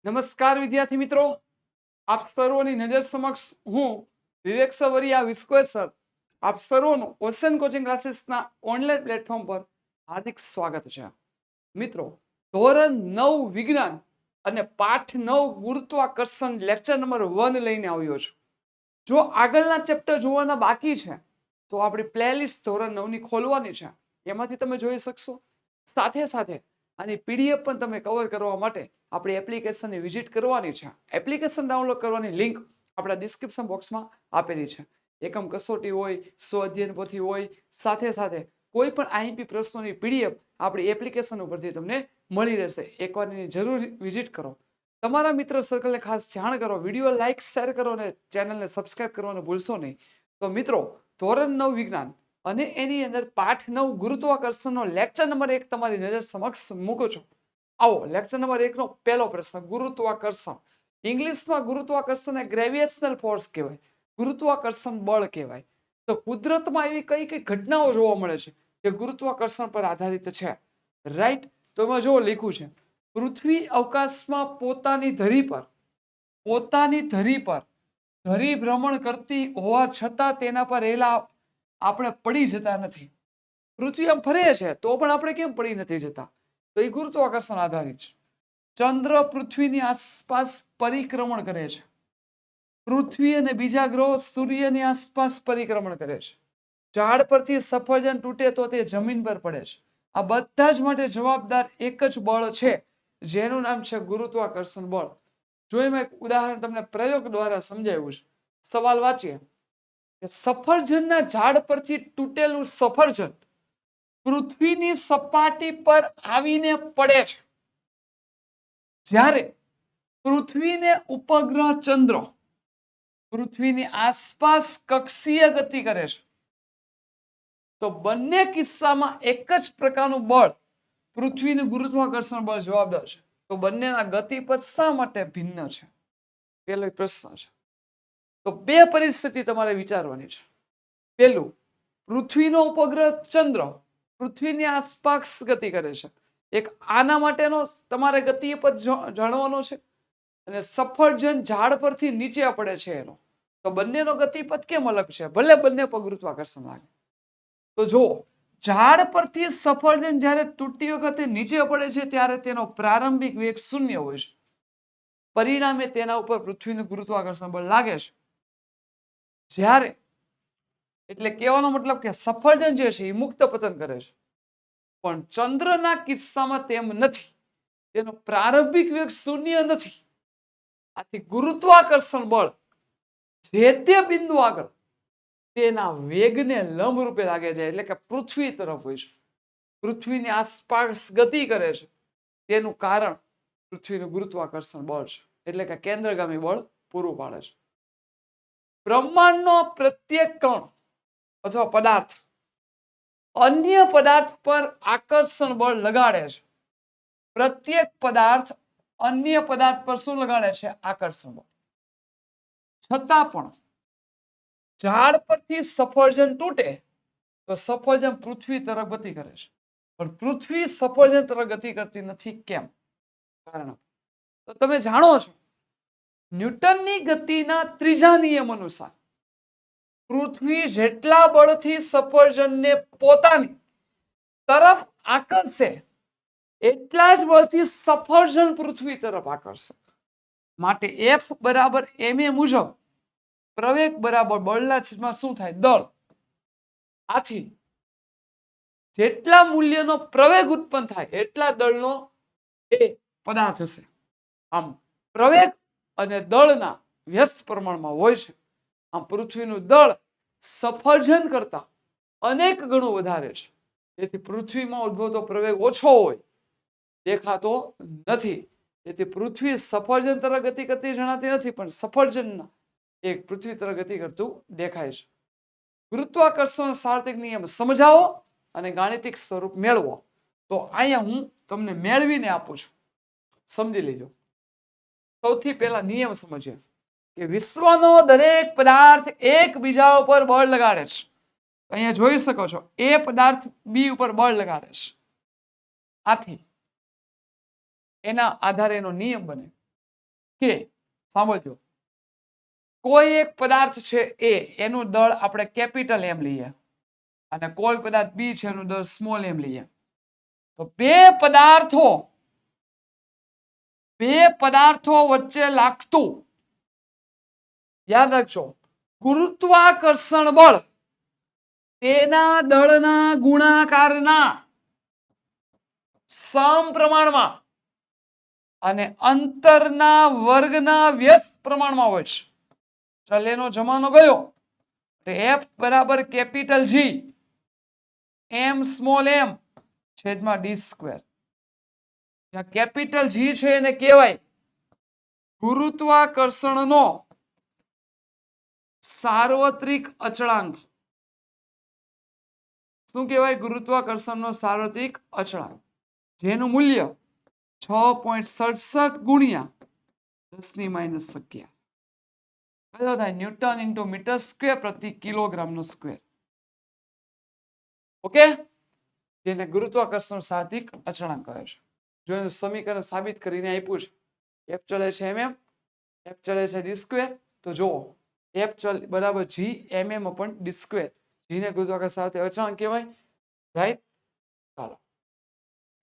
નમસ્કાર વિદ્યાર્થી મિત્રો, આપ સર્વોની નજર સમક્ષ હું વિવેક સવરિયા વિસ્કોર સર આપ સર્વોનું ઓશન કોચિંગ ક્લાસીસના ઓનલાઈન પ્લેટફોર્મ પર હાર્દિક સ્વાગત છે. મિત્રો, ધોરણ 9 વિજ્ઞાન અને પાઠ 9 ગુરુત્વાકર્ષણ લેક્ચર નંબર 1 લઈને આવ્યો છું. જો આગળના ચેપ્ટર જોવાના બાકી છે તો આપણી પ્લેલિસ્ટ ધોરણ 9 ની ખોલવાની છે, એમાંથી તમે જોઈ શકશો. સાથે સાથે આની પીડીએફ પણ તમે કવર કરવા માટે આપણી એપ્લિકેશનની વિઝિટ કરવાની છે. એપ્લિકેશન ડાઉનલોડ કરવાની લિંક આપણા ડિસ્ક્રિપ્શન બોક્સમાં આપેલી છે. એકમ કસોટી હોય, સ્વઅધ્યયન પોથી હોય, સાથે સાથે કોઈ પણ આઈએમપી પ્રશ્નોની પીડીએફ આપણી એપ્લિકેશન ઉપરથી તમને મળી રહેશે. એકવાર એની જરૂર વિઝિટ કરો. તમારા મિત્ર સર્કલને ખાસ જાણ કરો, વિડીયો લાઇક શેર કરો અને ચેનલને સબસ્ક્રાઇબ કરવાનું ભૂલશો નહીં. તો મિત્રો, ધોરણ 9 વિજ્ઞાન અને એની અંદર પાઠ 9 ગુરુત્વાકર્ષણનો લેક્ચર નંબર 1 તમારી નજર સમક્ષ મૂકું છું. આવો લેક્ચર નંબર 1 નો પહેલો પ્રશ્ન, ગુરુત્વાકર્ષણ. ઇંગ્લિશમાં ગુરુત્વાકર્ષણને ગ્રેવિટેશનલ ફોર્સ કહેવાય, ગુરુત્વાકર્ષણ બળ કહેવાય. તો કુદરતમાં એવી કઈ કઈ ઘટનાઓ જોવા મળે છે જે ગુરુત્વાકર્ષણ પર આધારિત છે? રાઈટ. તો એમાં જો લખ્યું છે, પૃથ્વી અવકાશમાં પોતાની ધરી પર ધરી ભ્રમણ કરતી હોવા છતાં તેના પર રહેલા આપણે પડી જતા નથી. પૃથ્વી આમ ફરે છે તો પણ આપણે કેમ પડી નથી જતા? તો એ ગુરુત્વાકર્ષણ આધારિત છે. ચંદ્ર પૃથ્વીની આસપાસ પરિક્રમણ કરે છે. પૃથ્વી અને બીજા ગ્રહો સૂર્યની આસપાસ પરિક્રમણ કરે છે. ઝાડ પરથી સફરજન તૂટે તો તે જમીન પર પડે છે. આ બધા જ માટે જવાબદાર એક જ બળ છે, જેનું નામ છે ગુરુત્વાકર્ષણ બળ. જો એમાં એક ઉદાહરણ તમને પ્રયોગ દ્વારા સમજાવ્યું છે. સવાલ વાંચીએ કે સફરજનના ઝાડ પરથી તૂટેલું સફરજન પૃથ્વીની સપાટી પર આવીને પડે છે, જ્યારે પૃથ્વીને ઉપગ્રહ ચંદ્ર પૃથ્વીની આસપાસ કક્ષીય ગતિ કરે છે. તો બંને કિસ્સામાં એક જ પ્રકારનું બળ, પૃથ્વીનું ગુરુત્વાકર્ષણ બળ જવાબદાર છે. તો બંનેના ગતિ પર શા માટે ભિન્ન છે? પેલો પ્રશ્ન છે. તો બે પરિસ્થિતિ તમારે વિચારવાની છે. પેલું, પૃથ્વીનો ઉપગ્રહ ચંદ્ર પૃથ્વીની આસપાસ ગતિ કરે છે. એક આના માટેનો તમારે ગતિપથ જાણવાનો છે, અને સફરજન ઝાડ પરથી નીચે પડે છે એનો. તો બંનેનો ગતિપથ કેમ અલગ છે? ભલે બંને પર ગુરુત્વાકર્ષણ લાગે. તો જો ઝાડ પરથી સફરજન જ્યારે તૂટતી વખતે નીચે પડે છે ત્યારે તેનો પ્રારંભિક વેગ 0 હોય છે. પરિણામે તેના ઉપર પૃથ્વીનું ગુરુત્વાકર્ષણ બળ લાગે છે. જ્યારે એટલે કહેવાનો મતલબ કે સફરજન જે છે એ મુક્ત પતન કરે છે, પણ ચંદ્રના કિસ્સામાં તેમ નથી. તેનો પ્રારંભિક વેગ 0 નથી. આથી ગુરુત્વાકર્ષણ બળ જે તે બિંદુ આગળ તેના વેગને લંબ રૂપે લાગે છે, એટલે કે પૃથ્વી તરફ હોય છે. પૃથ્વીની આસપાસ ગતિ કરે છે, તેનું કારણ પૃથ્વીનું ગુરુત્વાકર્ષણ બળ છે, એટલે કે કેન્દ્રગામી બળ પૂરું પાડે છે. બ્રહ્માંડનો પ્રત્યેક કણ અથવા પદાર્થ અન્ય પદાર્થ પર આકર્ષણ બળ લગાડે છે. પ્રત્યેક પદાર્થ અન્ય પદાર્થ પર શું લગાડે છે? આકર્ષણ બળ. છતાં પણ ઝાડ પરથી સફરજન તૂટે તો સફરજન પૃથ્વી તરફ ગતિ કરે છે, પણ પૃથ્વી સફરજન તરફ ગતિ કરતી નથી. કેમ? કારણ તો તમે જાણો છો, ન્યૂટનની ગતિના ત્રીજા નિયમ અનુસાર પૃથ્વી જેટલા બળથી સફરજનને પોતાની તરફ આકર્ષે એટલા જ બળથી સફરજન પૃથ્વી તરફ આકર્ષે. માટે F બરાબર ma મુજબ પ્રવેગ બરાબર બળના છેદમાં શું થાય? દળ. આથી જેટલા મૂલ્યનો પ્રવેગ ઉત્પન્ન થાય એટલા દળનો એ પદાર્થ હશે. આમ પ્રવેગ અને દળના વ્યસ્ત પ્રમાણમાં હોય છે. આમ પૃથ્વીનું દળ સફરજન કરતા અનેક ગણું વધારે છે. તેથી પૃથ્વીમાં ઉદ્ભવતો પ્રવેગ ઓછો હોય, દેખાતો નથી. તેથી પૃથ્વી સફરજન તરફ ગતિ કરતી જણાતી નથી, પણ સફરજનના એક પૃથ્વી તરફ ગતિ કરતું દેખાય છે. ગુરુત્વાકર્ષણ સાર્વત્રિક નિયમ સમજાવો અને ગાણિતિક સ્વરૂપ મેળવો. તો અહીંયા હું તમને મેળવીને આપું છું, સમજી લેજો. સૌથી પહેલા નિયમ સમજીએ કે વિશ્વનો દરેક પદાર્થ એકબીજા ઉપર બળ લગાડે છે. અહીંયા જોઈ શકો છો, એ પદાર્થ બી ઉપર બળ લગાડે છે. આથી એના આધારે એનો નિયમ બને કે સાંભળજો, કોઈ એક પદાર્થ છે એ, એનું દળ આપણે કેપિટલ એમ લઈએ અને કોઈ પદાર્થ બી છે એનું દળ સ્મોલ એમ લઈએ. તો બે પદાર્થો વચ્ચે લાગતું, યાદ રાખજો, ગુરુત્વાકર્ષણ બળ તેના દળના ગુણાકારના સમપ્રમાણમાં અને અંતરના વર્ગના વ્યસ્ત પ્રમાણમાં હોય છે. ચાલ એનો જમાનો ગયો. એફ બરાબર કેપિટલ જી એમ સ્મોલ એમ છેદમાં ડી સ્ક્વેર. કેપિટલ જી છે એને કહેવાય ગુરુત્વાકર્ષણનો સાર્વત્રિક અચળાંક. શું કહેવાય? ગુરુત્વાકર્ષણનો સાર્વત્રિક અચળાંક, જેનું મૂલ્ય 6.67 ગુણ્યા 10⁻11 કયો થાય? ન્યૂટન ઇન્ટુ મીટર સ્ક્વેર પ્રતિ કિલોગ્રામનો સ્ક્વેર. ઓકે, જેને ગુરુત્વાકર્ષણ સાર્વત્રિક અચળાંક કહે છે. જો એનું સમીકરણ સાબિત કરીને આપ્યું છે. એફ ચલે છે mm, એફ ચલે છે ડી સ્ક્વેર. તો જુઓ, એફ ચલ બરાબર જી mm અપોન ડી સ્ક્વેર. જીને ગુરુત્વાકર્ષણ સાર્વત્રિક અચળાંક કહેવાય. રાઈટ? ચાલો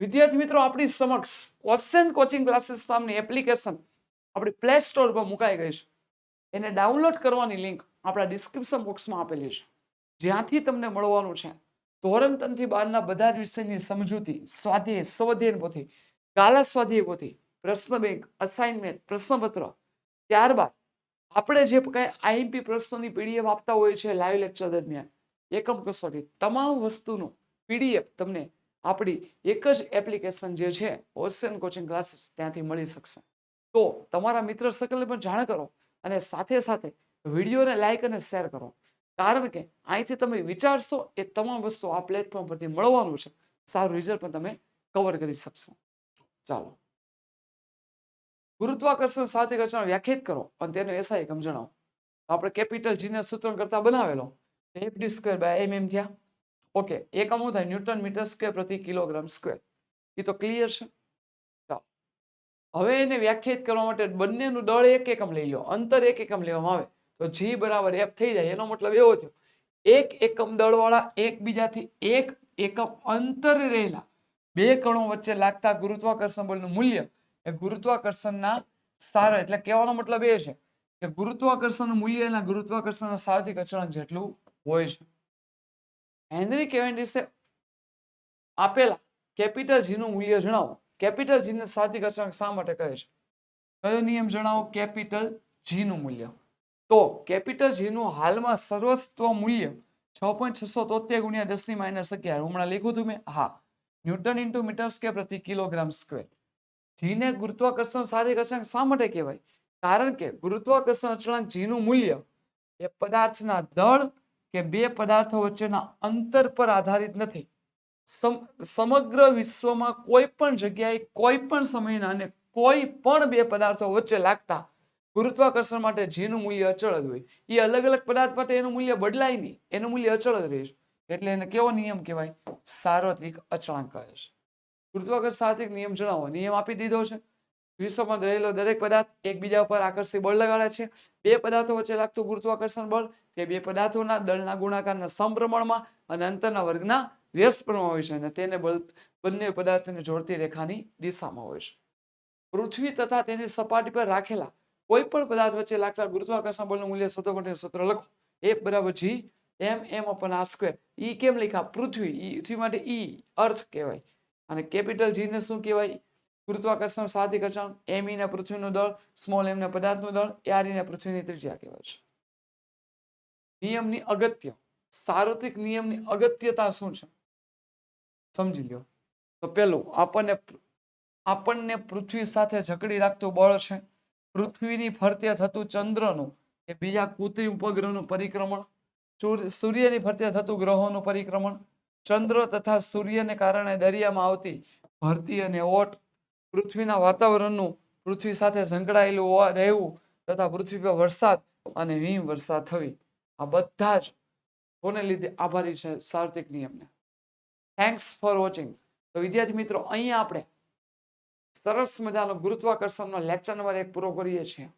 વિદ્યાર્થી મિત્રો, આપણી સમક્ષ ઓશન કોચિંગ ક્લાસીસ નામની એપ્લિકેશન આપણી પ્લે સ્ટોર પર મુકાઈ ગઈ છે. એને ડાઉનલોડ કરવાની લિંક આપણા ડિસ્ક્રિપ્શન બોક્સમાં આપેલી છે, જ્યાંથી તમને મળવાનું છે ધોરણ 3 થી 12ના બધા જ વિષયની સમજૂતી, સ્વાધ્યાય, સ્વઅધ્યયન પોથી, ગાલા સ્વાધ્યાય પોથી, પ્રશ્ન બેંક, અસાઇનમેન્ટ, પ્રશ્નપત્ર. ત્યારબાદ આપણે જે કઈ આઈએમપી પ્રશ્નોની પીડીએફ આપતા હોય છે લાઈવ લેક્ચર દરમિયાન, એકમ કસોટી, તમામ વસ્તુનું પીડીએફ તમને આપણી એક જ એપ્લિકેશન જે છે ઓશન કોચિંગ ક્લાસીસ ત્યાંથી મળી શકશે. તો તમારા મિત્ર સર્કલને પણ જાણ કરો અને સાથે સાથે વિડીયોને લાઈક અને શેર કરો. કારણ કે અહીંથી તમે વિચારશો એ તમામ વસ્તુ આ પ્લેટફોર્મ પરથી મળવાનું છે. સારું રિઝલ્ટ પણ તમે કવર કરી શકશો. ચાલો, ગુરુત્વાકર્ષણ સાર્વત્રિક અચળાંક વ્યાખ્યાયિત કરો અને તેનો એસઆઈ એકમ જણાવો. આપણે કેપિટલ જી ને સૂત્ર કરતા બનાવેલો F D square by mm થયા. ઓકે, એકમ શું થાય? ન્યૂટન મીટર સ્ક્વેર પ્રતિ કિલોગ્રામ સ્ક્વેર. એ તો ક્લિયર છે. હવે એને વ્યાખ્યાયિત કરવા માટે બંનેનું દળ એક એકમ લઈ લો, અંતર એક એકમ લેવામાં આવે તો જી બરાબર એફ થઈ જાય. એનો મતલબ એવો થયો, એક એકમ દળવાળા એકબીજાથી એક એકમ અંતરે રહેલા બે કણો વચ્ચે લાગતા ગુરુત્વાકર્ષણ બળનું મૂલ્ય એ ગુરુત્વાકર્ષણના સારા, એટલે કહેવાનો મતલબ એ છે કે ગુરુત્વાકર્ષણનું મૂલ્ય એના ગુરુત્વાકર્ષણના સાર્વત્રિક અચળાંક જેટલું હોય છે. હેનરી કેવેન્ડિશે આપેલા કેપિટલ જી નું મૂલ્ય જણાવો. કેપિટલ જી ને સાર્વત્રિક અચળાંક શા માટે કહે છે? કયો નિયમ જણાવો? કેપિટલ જી નું મૂલ્ય. તો કેપિટલ જી નું હાલમાં સર્વસ્વ મૂલ્ય 6.673 ગુણ્યા 10⁻11. હમણાં લખ્યું હતું મેં? હા, ન્યૂટન ઇન્ટુ મીટર સ્ક્વેર પ્રતિ કિલોગ્રામ સ્ક્વેર. જીને ગુરુત્વાકર્ષણ સાર્વત્રિક અચળાંક શા માટે કહેવાય? કારણ કે ગુરુત્વાકર્ષણ અચળાંક જી નું મૂલ્ય એ પદાર્થના દળ કે બે પદાર્થો વચ્ચેના અંતર પર આધારિત નથી. સમગ્ર વિશ્વમાં કોઈ પણ જગ્યાએ કોઈ પણ સમયના અને કોઈ પણ બે પદાર્થો વચ્ચે લાગતા ગુરુત્વાકર્ષણ માટે જેનું મૂલ્ય અચળ જ હોય. એ અલગ અલગ પદાર્થ માટે એનું મૂલ્ય બદલાય નહીં, એનું મૂલ્ય અચળ જ રહેશે. એટલે એને કેવો નિયમ કહેવાય? સાર્વત્રિક અચળાંક કહે છે. ગુરુત્વાકર્ષણ સાર્વત્રિક નિયમ જણાવો. નિયમ આપી દીધો છે. વિશ્વમાં રહેલો દરેક પદાર્થ એકબીજા ઉપર આકર્ષી બળ લગાડે છે. બે પદાર્થો વચ્ચે લાગતું ગુરુત્વાકર્ષણ બળ તે બે પદાર્થોના દળના ગુણાકારના સમપ્રમાણમાં અને અંતરના વર્ગના વ્યસ્ત પ્રમાણમાં હોય છે અને તેને બળ બંને પદાર્થોને જોડતી રેખાની દિશામાં હોય છે. પૃથ્વી તથા તેની સપાટી પર રાખેલા કોઈ પણ પદાર્થ વચ્ચે લાગતા ગુરુત્વાકર્ષણ બળનું મૂલ્ય શોધવા માટેનું સૂત્ર લખો. F બરાબર G m upon r square. ઈ કેમ લખ્યા? પૃથ્વી માટે ઈ અર્થ કહેવાય. અને કેપિટલ G ને શું કહેવાય? ગુરુત્વાકર્ષણ સાર્વત્રિક અચળાંક. m ને પૃથ્વીનું દળ, સ્મોલ m ને પદાર્થનું દળ, r ને પૃથ્વીની ત્રિજ્યા કહેવાય છે. નિયમની અગત્ય. સાર્વત્રિક નિયમની અગત્યતા શું છે સમજી લો. તો પેલું આપણને પૃથ્વી સાથે જકડી રાખતું બળ છે. પૃથ્વીની ફરતે થતું ચંદ્રનું કે બીજા કૃત્રિમ ઉપગ્રહનું પરિક્રમણ, સૂર્યની ફરતે થતું ગ્રહોનું પરિક્રમણ, ચંદ્ર તથા સૂર્યને કારણે દરિયામાં આવતી ભરતી અને ઓટ, પૃથ્વીના વાતાવરણનું પૃથ્વી સાથે સંકળાયેલું રહેવું તથા પૃથ્વી પર વરસાદ અને હિમ વર્ષા થવી, આ બધા જ કોને લીધે આભારી છે? સાર્વત્રિક નિયમને. Thanks for watching. તો વિદ્યાર્થી મિત્રો, અહીંયા આપણે સરસ મજાનો ગુરુત્વાકર્ષણનો લેક્ચર નંબર 1 પૂરો કરીએ છીએ.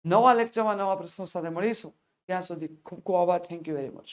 નવા લેક્ચરમાં નવા પ્રશ્નો સાથે મળીશું. ત્યાં સુધી ખૂબ ખૂબ આભાર. Thank you very much.